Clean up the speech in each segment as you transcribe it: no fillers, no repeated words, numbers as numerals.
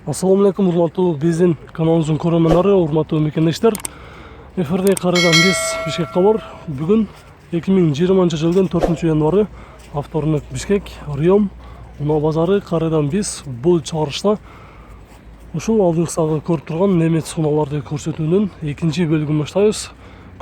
Assalamu alaikum, урматтуу биздин каналыбыздын көрөрмөндөрү, урматтуу мекендештер. Эфирде кайрадан биз Бишкек кабар. Бүгүн 2020-жылдын 4-январы, авторунок Бишкек, Риом, Унаа базары. Кайрадан биз бул чыгарышта ушул алдыңызда көрүп турган немет суналарды көрсөтүүнүн экинчи бөлүгүн баштайбыз.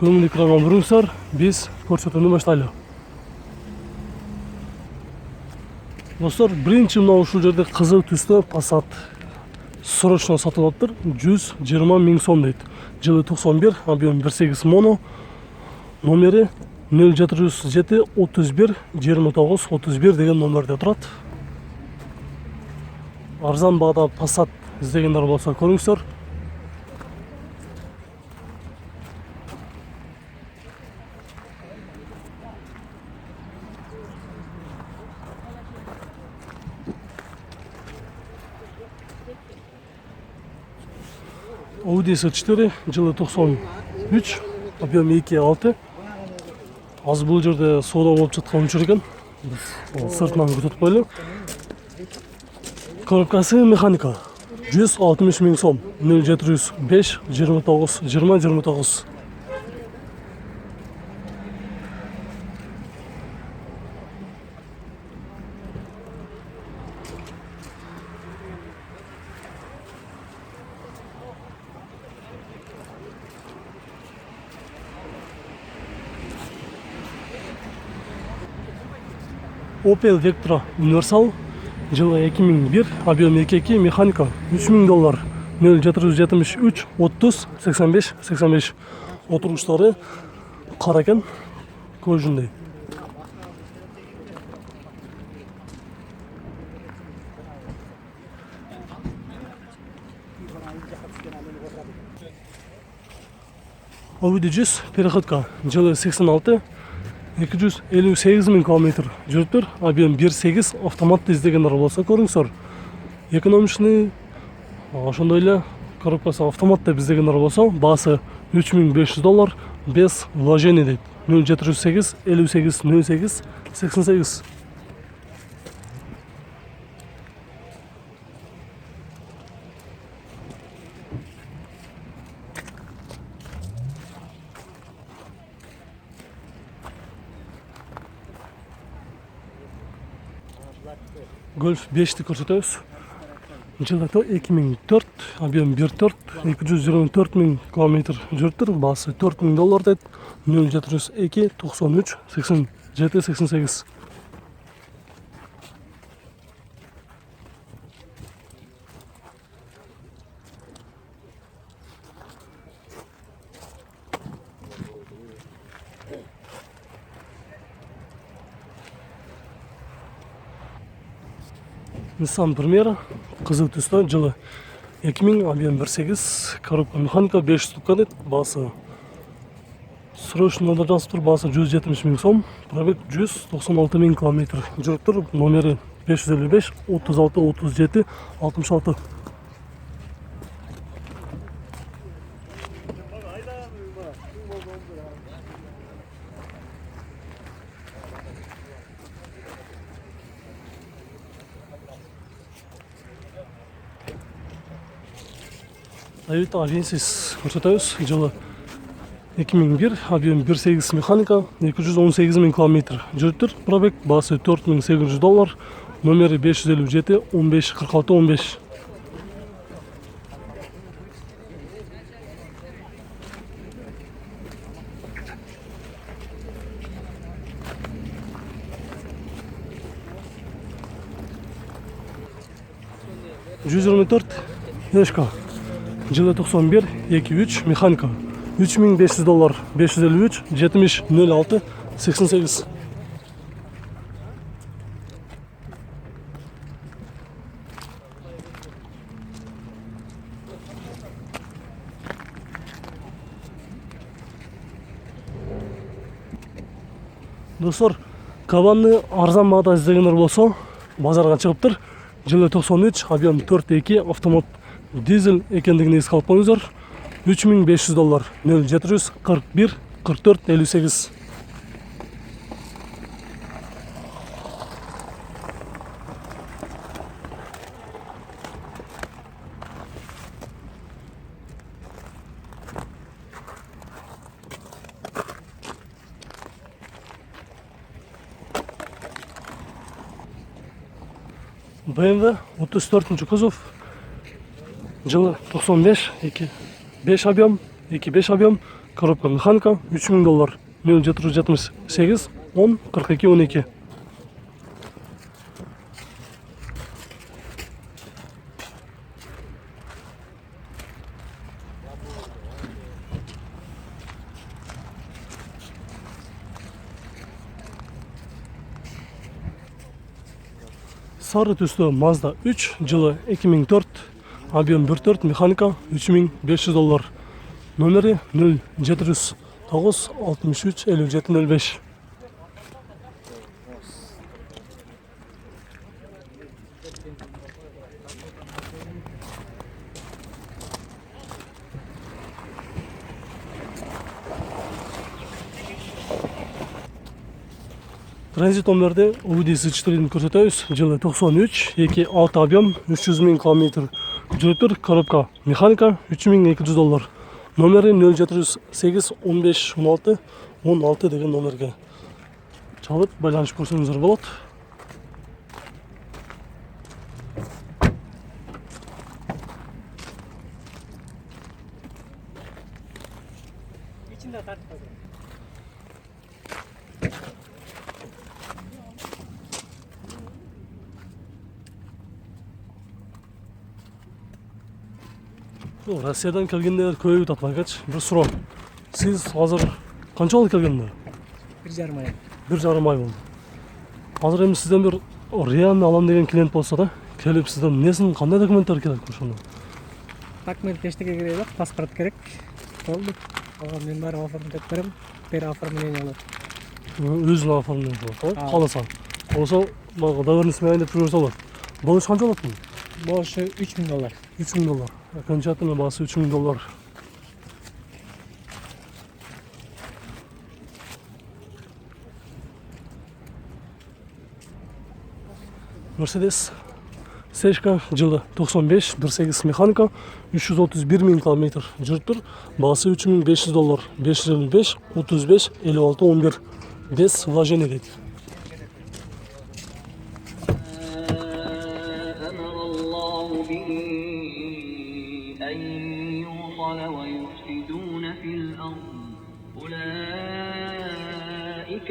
Көңүл экранга буруңуздар, биз көрсөтүүнү баштайлы. Достор, биринчи мына ушул жерде кызыл түстө Passat срочно сатылаптыр. 120 миң сом дейт. Жылы 91, объем 1.8 моно. Номери 0707 31 29 31 деген номерде турат. Арзан баада Passat издегендер болсо көрүңүздөр. Audi S4, жылы 93, объем 2.6. Аз бул жерде соода болуп жаткан учур экен. Биз сыртынан күтүп койлу. Коробкасы механика. 160 миң сом. 0705 29 20 29. Opel Vectra универсал, жылы 2001, объем 2.2, механика, $3000, 0773 30 85 85. Отургучтары кара экен, көзүндөй. Audi 100 переходка, жылы 86, 258 миң километр жүрүптүр. Объем 1.8, автоматты издегендер болсо көрүңүздөр. Экономичный, ошондой эле коробкасы автоматты издегендер болсо, баасы $3500 без вложений дейт. 0708 58 08 88. Golf 5'ti көрсөтөбүз. Жылы 2004, объем 1.4, 224 миң километр жүрүптүр. Баасы $4000 дейт. 0702 93 87 88. Nissan Primera, кызыл түстө, жылы 2000, объем 1.8, коробка механика 500 тупка дейт. Баасы срочно жазып тур, баасы 170 миң сом, пробег 196 миң километр жүрүптүр. Номери 555 36 37 66. Айвит Avensis көрсөтөбүз. Жылы 2001, объем 1.8 механика, 218 миң километр жүрүптүр. Пробег, баасы $4800, номери 557 15 46 15. Ешка. Жылы 91, 2.3, механика. $3500, 553 70 06 88. Достор, кабанны арзан баада издегендер болсо, базарга чыгыптыр. Жылы 93, объем 4.2, автомат дизель экендигин эске алып коюңуздар. $3500, 0741 44 58. BMW 34 kuzov, жылы 95, 5 объем, 2.5 объем, коробка механика, $3000, 0778 10 42 12. Sarı түсті Mazda 3, жылы 2004, объем 1.4, механика, $3500. Номері 0709 63 57 05. Транзит номерде Audi S4'ін көрсетеміз. Жылы 93, 2.6 объем, 300.000 км жүріп, коробка механика, $3200. Номері 0708 15 16 16 деген номерге чалып байланышып көрсеңіздер болады. Россиядан келгендер көбейіп жатқан екен. Бір сұрау. Сіз қазір қанша жыл келгендер? 1,5 ай. 1,5 ай болды. Қазір енді сізден бір реально алам деген клиент болса да, келіп сізден несін, қандай документтер керек сонда? Документ ештеңе керек жоқ, паспорт керек. Болды. Мен бәрі оформлап беремін. Бері оформление алады. Өзің оформление болады, қаласаң. Болса, доверенностьмен айдап жүрсе болады. Бұл іш қанша болады? Бұл іші $3000. $3000. Окончательно басы $3000. Mercedes Сешка, жылы 95, 1.8 механика, 331.000 км жүріп тұр. Басы $3500, 555, 35, 56, 11. Без вложения дейді. ويفسدون في الأرض أولئك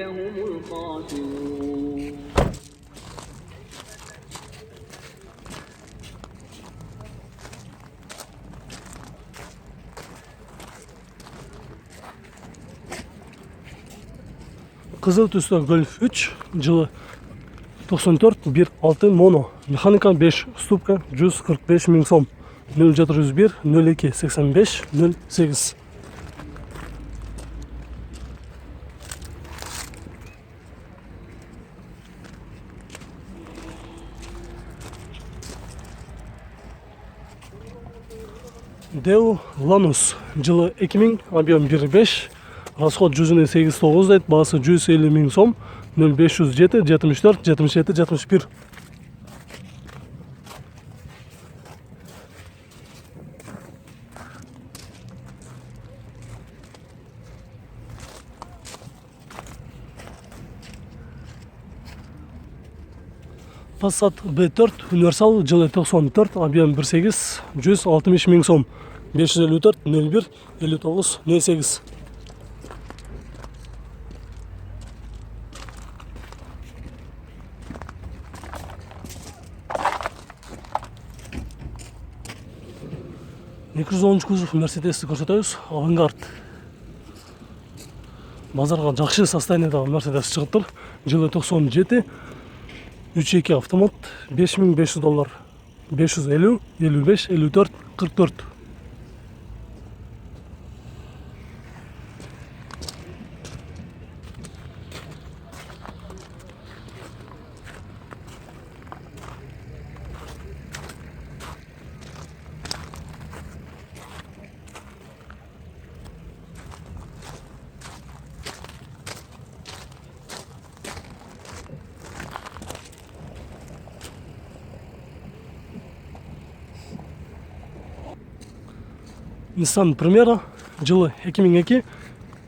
هم الخاسرون. Қызыл түсті Golf 3, жылы 94, 1.6 моно, механика 5 ступка, 145.000 сом. 0701 02 85 08. Deo Lanus, жылы 2000, объем 1.5, расход 189 дейді, басы 150.000 сом, 0507 74 77 71. Passat B4 универсал, жылы 94, объем 1.8, 160.000 сом, 554 01 59 08. кузов Mercedes'ті көрсетеміз. Авангард. Базарға жақсы состояниедағы Mercedes шығып тұр. Жылы 97, 3.2 автомат, $5500, 550, 55, 54, 44. Nissan Primera, жылы 2002,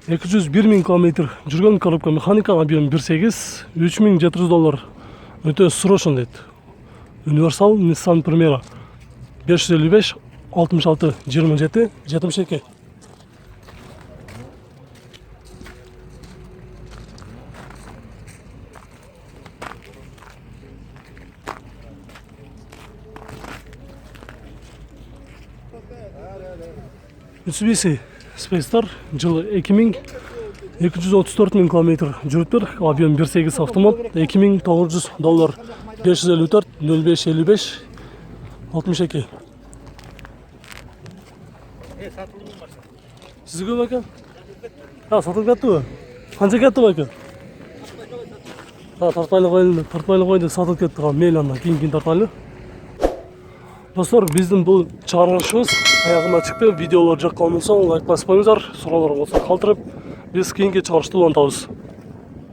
201.000 км жүрген, коробка механика, объем 1.8, $3700. Өте срочно дейді. Universal Nissan Primera 555 66 27 72. Mitsubishi Spacer жылы 2234 000 км жүрүптүр. Объем 1.8 автомат, $2900, 554 05 55 62. Sizге бака? Сатылып кетті. Қанша кетті бака? Тартпайлы қойды, сатылып кетті. Мейлі анда, кейін тартпайлы. Достар, біздің бұл чыгарышыбыз аяғына чыкты. Видеолар жаққан болса, лайк баспаңыздар. Сұраулар болса қалдырып, біз кейінгі чыгарышты улантабыз.